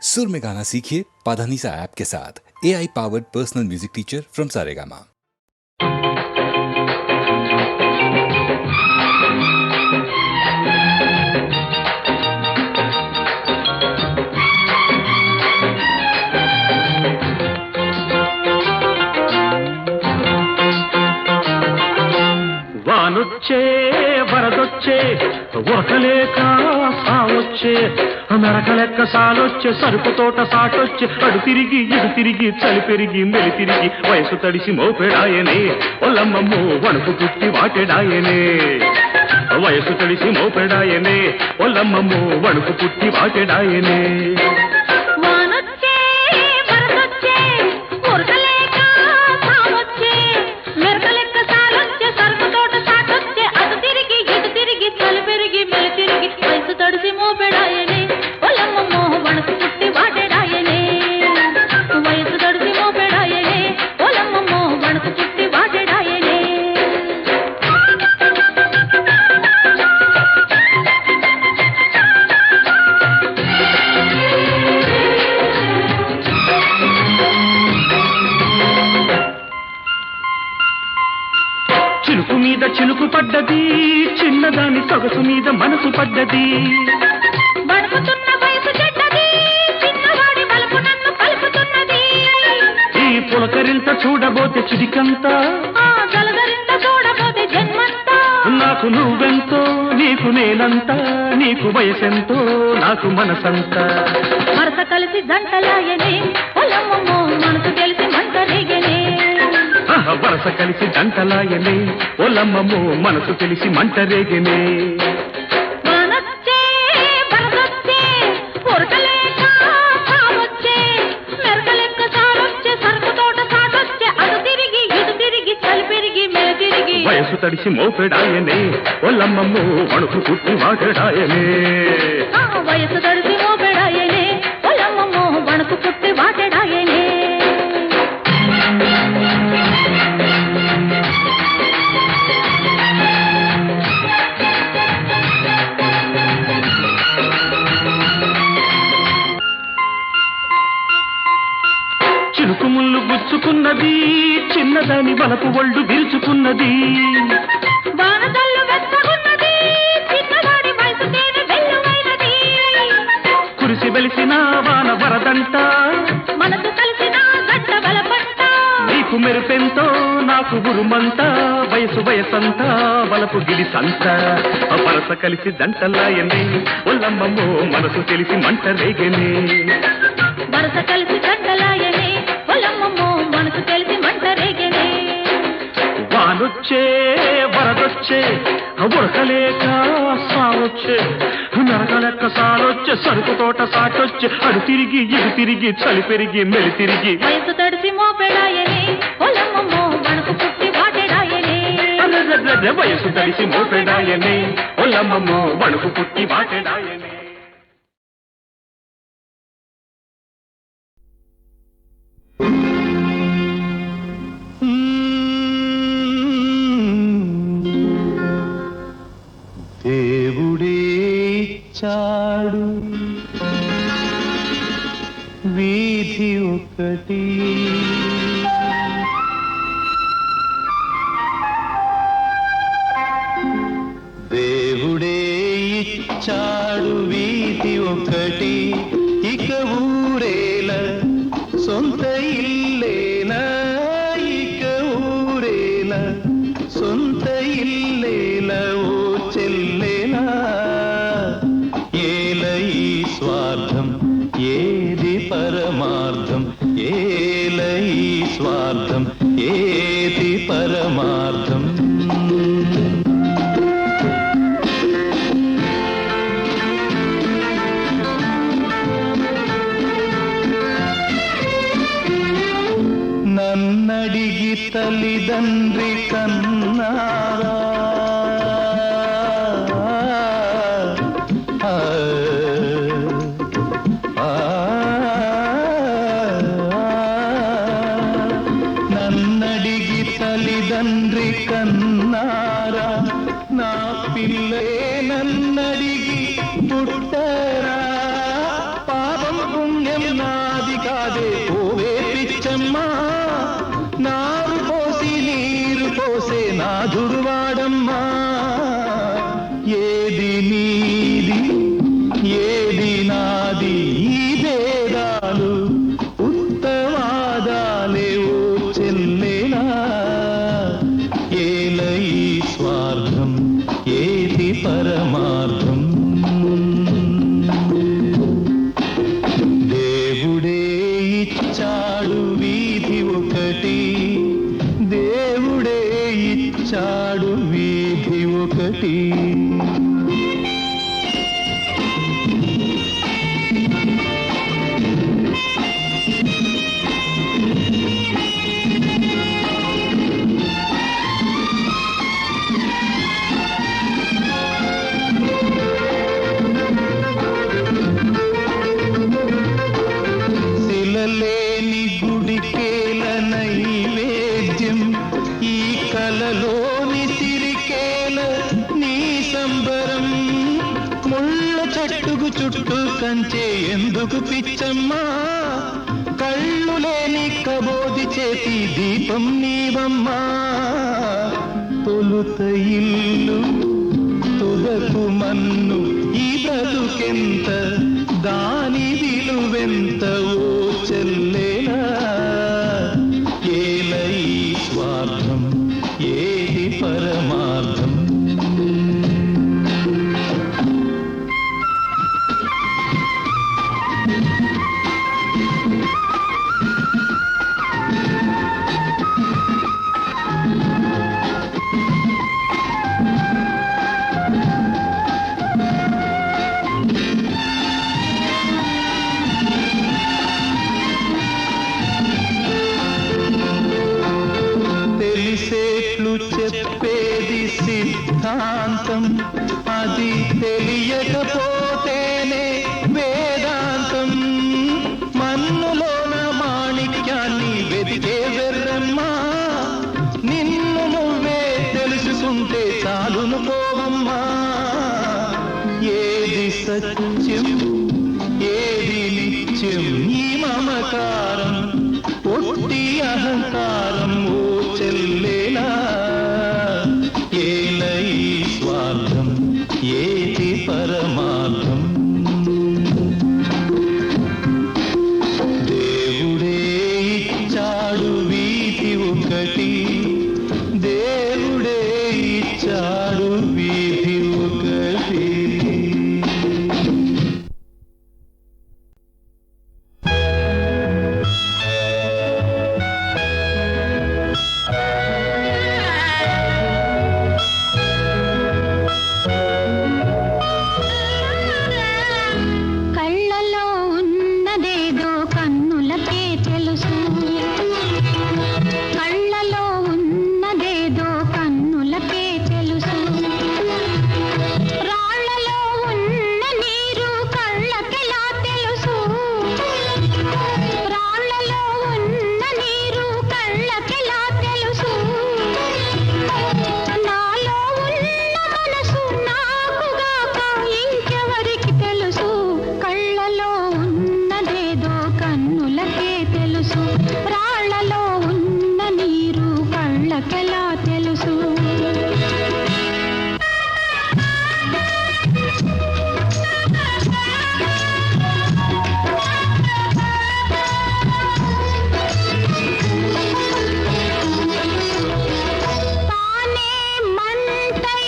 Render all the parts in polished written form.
सुर में गाना सीखिए पाधानीसा ऐप के साथ। AI powered personal music teacher from Saregama. వానొచ్చే వరదొచ్చే ఉరకలేక సావొచ్చే నరకలెక్క సాలొచ్చే సరుకు తోట సాటొచ్చే అడు తిరిగి ఇడు తిరిగి చలి పెరిగి మెలి తిరిగి వయసు తడిసి మోపెడాయనే ఒల్లమ్మమ్మో వణుకు పుట్టి వాటెడాయనే వయసు తడిసి మోపెడాయనే ఒల్లమ్మమ్మో వణుకు పుట్టి వాటెడాయనే చిలుకు మీద చిలుకు పడ్డది చిన్నదాని సొగసు మీద మనసు పడ్డది బడుకుతున్న వయసు చెడ్డది చిన్నవాడి బలుపు నన్ను కలుపుతున్నది ఈ పులకరింత చూడబోతే చిడికంతా జలదరింత చూడబోతే జన్మంతా నాకు నువ్వెంతో నీకు నేనంతా నీకు వయసెంతో నాకు మనసంతా వరస కలిసి జంటలాయనే పొలమ్మో మనసు తెలిసి మంట రేగనే వరస కలిసి జంటలాయనే ఒల్లమ్మమ్మో మనసు తెలిసి మంట రేగనే వానొచ్చే వరదొచ్చే ఉరకలేక సావొచ్చే మెరకలెక్క సారొచ్చే సరుకు తోట సాటొచ్చే అటు తిరిగి ఇటు తిరిగి చలి పెరిగి మెల తిరిగి వయసు తడిసి మోపెడాయనే ఒల్లమ్మమ్మో వణుకు పుట్టి వాటెడాయనే వయసు తడిసి మోపెడాయనే పొలమ్మో వణుకు పుట్టి వాటెడాయనే చిలుకు ముళ్ళు గుచ్చుకున్నది చిన్నదాని వలపు ఒళ్ళు విరుచుకున్నది వానజల్లు వెచ్చగున్నది చిన్నవాడి వయసు తేనె వెల్లువైనది కురిసి వెలిసిన వాన వరదంట మనసు కలిసిన గడ్డ బలపంట నీకు మెరుపెంతో నాకు ఉరుమంతా వయసు వయసంతా వలపు గిడిసంత వరస కలిసి జంటలాయనే ఒల్లమ్మమ్మో మనసు తెలిసి మంట రేగనే వరస కలిసి గడ్డలాయనే పొలమ్మో మనసు తెలిసి మంట రేగనే వానొచ్చే వరదొచ్చే ఉరకలేక సావొచ్చే నరకలెక్క సాలొచ్చే సరుకు తోట సాటొచ్చే అడు తిరిగి ఇడు తిరిగి చలి పెరిగి మెలి తిరిగి వయసు తడిసి మోపెడాయనే పొలమ్మో మనకు పుట్టి వాటెడాయనే వయసు తడిసి మోపెడాయనే ఒల్లమ్మమ్మో వణుకు పుట్టి వాటెడాయనే దేవుడే ఇచ్చాడు వీధి ఒకటి దేవుడే ఇచ్చాడు వీధి ఒకటి ఇక ఊరేల సొంత ఇల్లేనా ఇక ఊరేల సొంత ఇల్లేల ఓ చెల్లేనా ఏల ఈ స్వార్థం ఏది పరమార్థం ఏల ఈ స్వార్థం ఏది పరమార్థం నన్నడిగి తల్లిదండ్రి కన్నారా నన్నడిగి తల్లిదండ్రి కన్నారా నా పిల్లే నన్నడిగి పుట్టరా పాపం పుణ్యం భాగ్యం నాది కాదే ఓవే పిచ్చమ్మా, నారు పోసి నీరు పోసే నాథుడు వాడమ్మా. ఏది నీది ఏది నాది ఈ భేదాలు ఉత్తవాదాలే ఓ చెల్లేనా. ఏల ఈ స్వార్థం ఏది పరమార్థం. దేవుడే ఇచ్చాడు వీధి ఒకటి, దేవుడే ఇచ్చాడు వీధి ఒకటి. శిలలేని గుడికేల నైవేద్యం, ఈ కలలోని సిరికేల నీ సంబరం. ముళ్ళ చెట్టుకు చుట్టూ కంచే ఎందుకు పిచ్చమ్మా, కళ్ళు లేని కబోది చేతి దీపం నీవమ్మా. తొలుత ఇల్లు తుదకు మన్ను ఈ బ్రతుకెంత, దాని విలువెంత ఓ చెల్లేనా. ఏల ఈ స్వార్థం ఏది పరమార్థం. తెలిసేట్లు చెప్పేది సిద్ధాంతం, అది తెలియకపోతేనే వేదాంతం. మన్నులోన మాణిక్యాన్ని వెతికే వెర్రమ్మా, నిన్ను నువ్వే తెలుసుకుంటే చాలును పోవమ్మా. ఏది సత్యం ఏది నిత్యం ఈ మమకారం ఒట్టి అహంకారం ఓ చెల్లేనా. ఏల ఈ స్వార్థం ఏది పరమార్థం. దేవుడే ఇచ్చాడు వీధి ఒకటి, దేవుడే ఇచ్చాడు వీధి ఒకటి. కళ్ళలో ఉన్నదేదో కన్నులకే తెలుసు, కళ్ళలో ఉన్నదేదో కన్నులకే తెలుసు. రాళ్లలో ఉన్న నీరు కళ్ళకెలా తెలుసు, రాళ్లలో ఉన్న నీరు కళ్ళకెలా తెలుసు. నాలో ఉన్న మనసు నాకుగాక ఇంకెవరికి తెలుసు, కళ్ళలో ఉన్నదేదో కన్నులకే తెలుసు. రాళ్లలో ఉన్న నీరు కళ్ళకెలా తెలుసు. తానే మంటై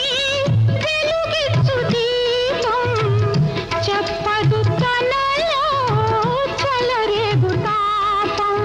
వెలుగిచ్చు దీపం, చెప్పదు తనలో చలరేగు తాపం.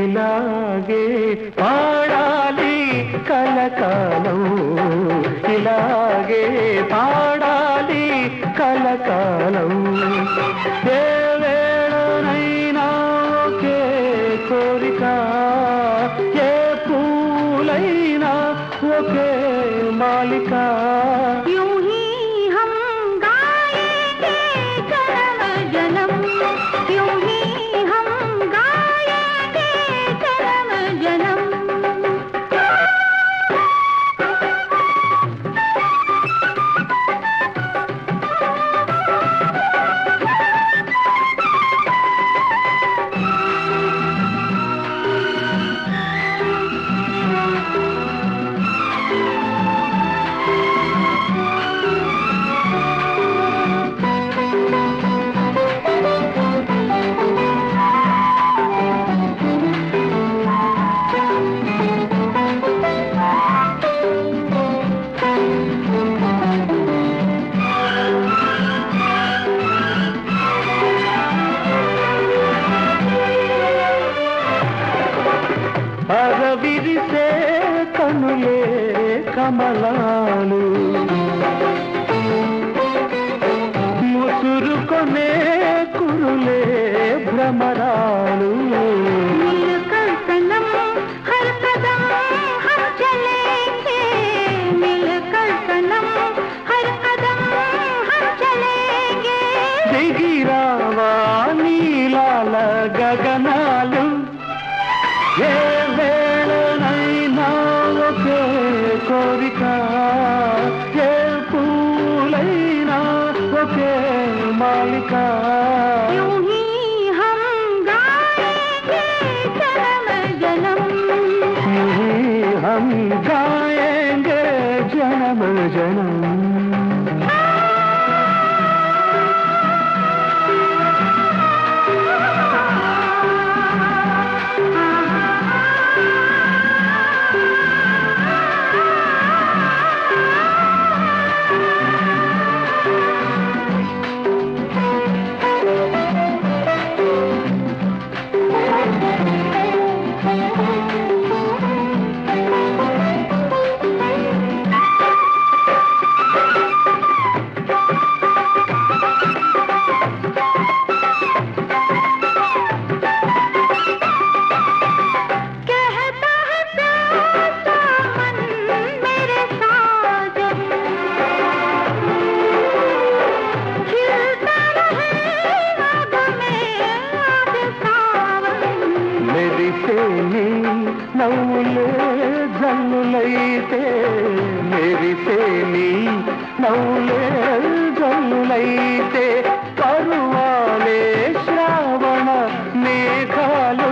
ఇలాగే పాడాలి కలకాలం, ఇలాగే పాడాలి కలకాలం. ఏ వేళనైనా ఒకే కోరిక, ఏ పూలైనా ఒకే మాలిక. అరవిరిసే కనులే కమలాలు, ముసురుకొనే కురులే భ్రమరాలు मिलकर सनम हर कदम हम चलेंगे मिलकर सनम हर कदम हम चलेंगे దిగిరావా నీలాల గగనాలు ఏ వేళనైనా ఒకే కోరిక ఏ పూలైనా ఒకే మాలిక यूं ही हम गाएंगे जन्म जन्म हम गाएंगे जन्म जन्म कहता है प्यासा मन मेरे साजन खिलता रहेगा गमे आज सावन మెరిసేని నవ్వులే జల్లులైతే మెరిసేని నవ్వులే జల్లులైతే కరువాలే శ్రావణ మేఘాలు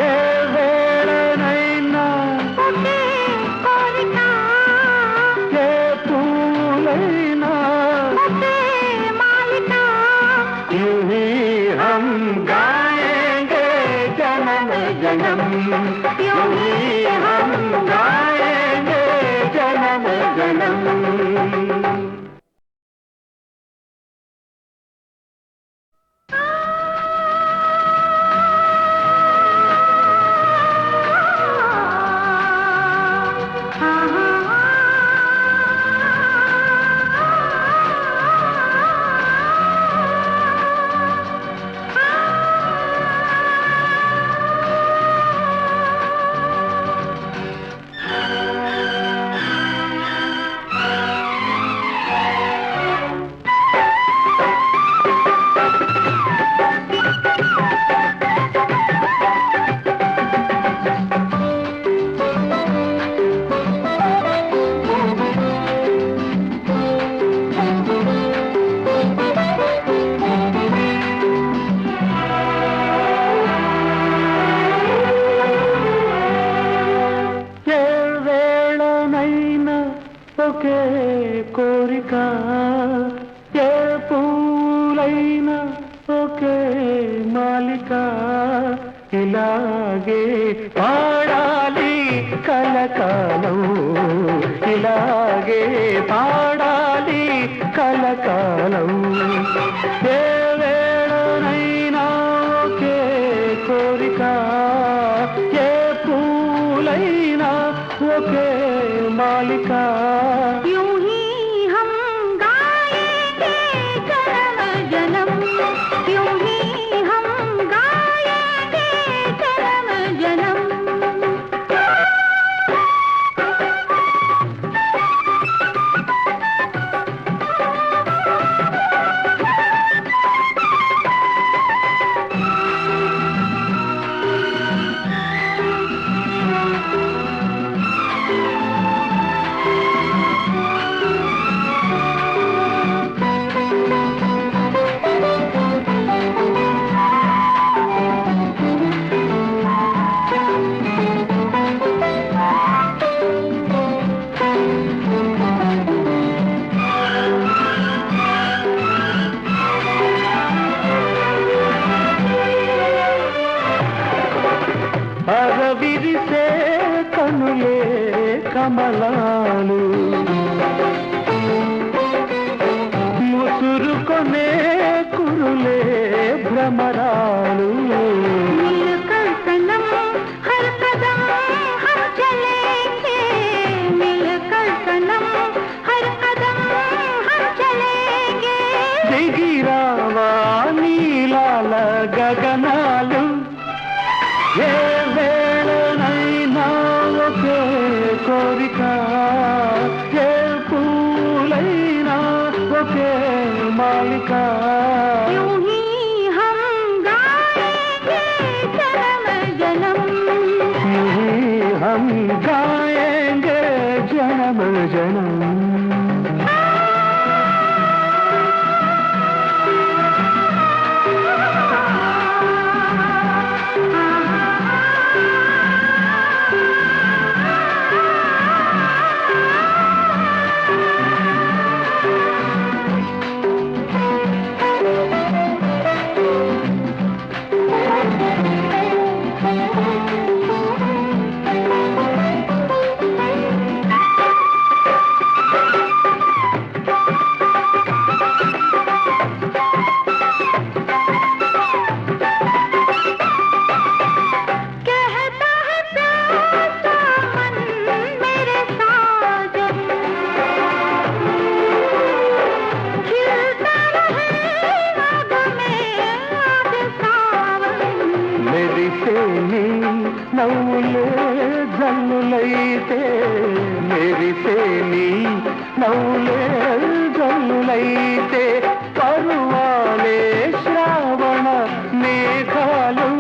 ఏ వేళనైనా ఒకే కోరిక ఏ పూలైనా ఒకే మాలిక यूं ही हम गाएंगे जन्म जन्म यूं ही हम गाएंगे जन्म जन्म ఏ వేళనైనా ఒకే కోరిక ఏ పూలైనా ఒకే మాలిక ఇలాగే పాడాలి కలకాలం ఇలాగే పాడాలి కలకాలం ఏ వేళనైనా ఒకే కోరిక ఏ పూలైనా ఒకే మాలిక यूं ही हम गाएंगे जन्म जन्म यूं ही हम गाएंगे जन्म जन्म అరవిరిసే కనులే కమలాలు ముసురుకొనే కురులే భ్రమరాలు मिलकर सनम हर कदम हम चलेंगे मिलकर सनम हर कदम हम चलेंगे దిగిరావా గగనాలు ఏ వేళనైనా ఒకే కోరిక ఏ పూలైనా ఒకే మాలిక यूं ही हम गाएंगे जन्म जन्म यूं ही हम गाएंगे जन्म जन्म నవ్వులే జల్లులైతే మెరిసేని నవ్వులే జల్లులైతే పరువాలే శ్రావణ మేఘాలు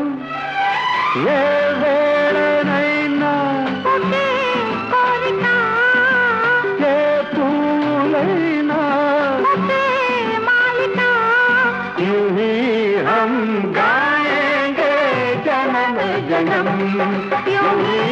ఏ వేళనైనా ఏ పూలైనా यूं ही हम गाएंगे जन्म जन्म यूं ही